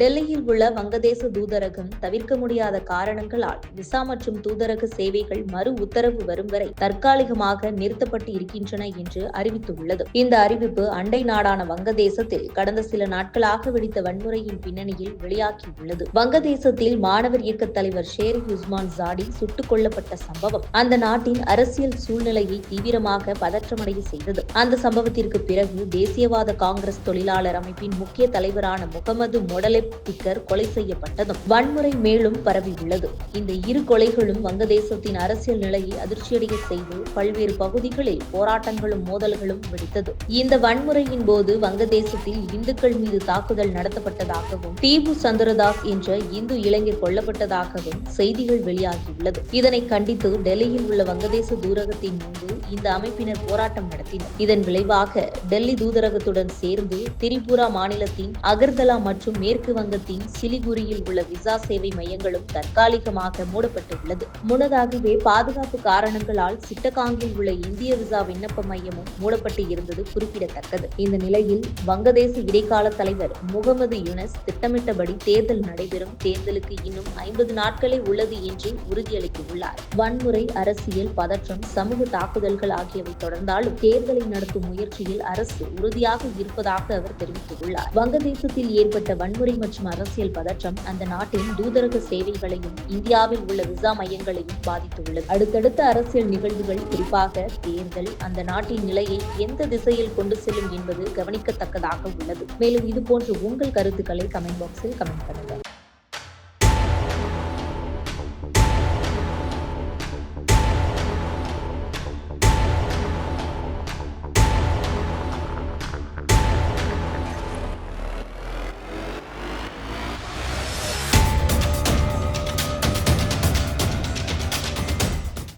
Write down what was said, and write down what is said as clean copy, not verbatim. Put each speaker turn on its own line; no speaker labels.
டெல்லியில் உள்ள வங்கதேச தூதரகம் தவிர்க்க முடியாத காரணங்களால் விசா மற்றும் தூதரக சேவைகள் மறு உத்தரவு வரும் வரை தற்காலிகமாக நிறுத்தப்பட்டு இருக்கின்றன என்று அறிவித்துள்ளது. இந்த அறிவிப்பு அண்டை நாடான வங்கதேசத்தில் கடந்த சில நாட்களாக வெடித்த வன்முறையின் பின்னணியில் வெளியாகியுள்ளது. வங்கதேசத்தில் மாணவர் இயக்க தலைவர் ஷேரிக் உஸ்மான் ஜாடி சுட்டுக் கொல்லப்பட்ட சம்பவம் அந்த நாட்டின் அரசியல் சூழ்நிலையை தீவிரமாக பதற்றமடைய செய்தது. அந்த சம்பவத்திற்கு பிறகு தேசியவாத காங்கிரஸ் தொழிலாளர் அமைப்பின் முக்கிய தலைவரான முகமது மொடலெப் கொலை செய்யப்பட்டதும் வன்முறை மேலும் பரவியுள்ளது. இந்த இரு கொலைகளும் வங்கதேசத்தின் அரசியல் நிலையை அதிர்ச்சியடைய செய்து பல்வேறு பகுதிகளில் போராட்டங்களும் மோதல்களும் வெடித்தது. இந்த வன்முறையின் போது வங்கதேசத்தில் இந்துக்கள் மீது தாக்குதல் நடத்தப்பட்டதாகவும் தீபு சந்திரதாஸ் என்ற இந்து இளைஞர் கொல்லப்பட்டதாகவும் செய்திகள் வெளியாகியுள்ளது. இதனை கண்டித்து டெல்லியில் உள்ள வங்கதேச தூதரகத்தின் முன்பு இந்த அமைப்பினர் போராட்டம் நடத்தினர். இதன் விளைவாக டெல்லி தூதரகத்துடன் சேர்ந்து திரிபுரா மாநிலத்தின் அகர்தலா மற்றும் மேற்கு வங்கத்தின் சிலிகுரியில் உள்ள விசா சேவை மையங்களும் தற்காலிகமாக மூடப்பட்டுள்ளது. முன்னதாகவே பாதுகாப்பு காரணங்களால் சிட்டகாங்கில் உள்ள இந்திய விசா விண்ணப்ப மையமும் மூடப்பட்டு இருந்தது குறிப்பிடத்தக்கது. இந்த நிலையில் வங்கதேச இடைக்கால தலைவர் முகமது யூனஸ் திட்டமிட்டபடி தேர்தல் நடைபெறும், தேர்தலுக்கு இன்னும் 50 நாட்களே உள்ளது என்று உறுதியளித்துள்ளார். வன்முறை, அரசியல் பதற்றம், சமூக தாக்குதல்கள் ஆகியவை தொடர்ந்தாலும் தேர்தலை நடத்தும் முயற்சியில் அரசு உறுதியாக இருப்பதாக அவர் தெரிவித்துள்ளார். வங்கதேசத்தில் ஏற்பட்ட வன்முறை மற்றும் அரசியல் பதற்றம் அந்த நாட்டின் தூதரக சேவைகளையும் இந்தியாவில் உள்ள விசா மையங்களையும் பாதித்துள்ளது. அடுத்தடுத்த அரசியல் நிகழ்வுகள், குறிப்பாக தேர்தல், அந்த நாட்டின் நிலையை எந்த திசையில் கொண்டு செல்லும் என்பது கவனிக்கத்தக்கதாக உள்ளது. மேலும் இதுபோன்ற உங்கள் கருத்துக்களை கமெண்ட் பாக்ஸில் கமெண்ட் பண்ணுங்க.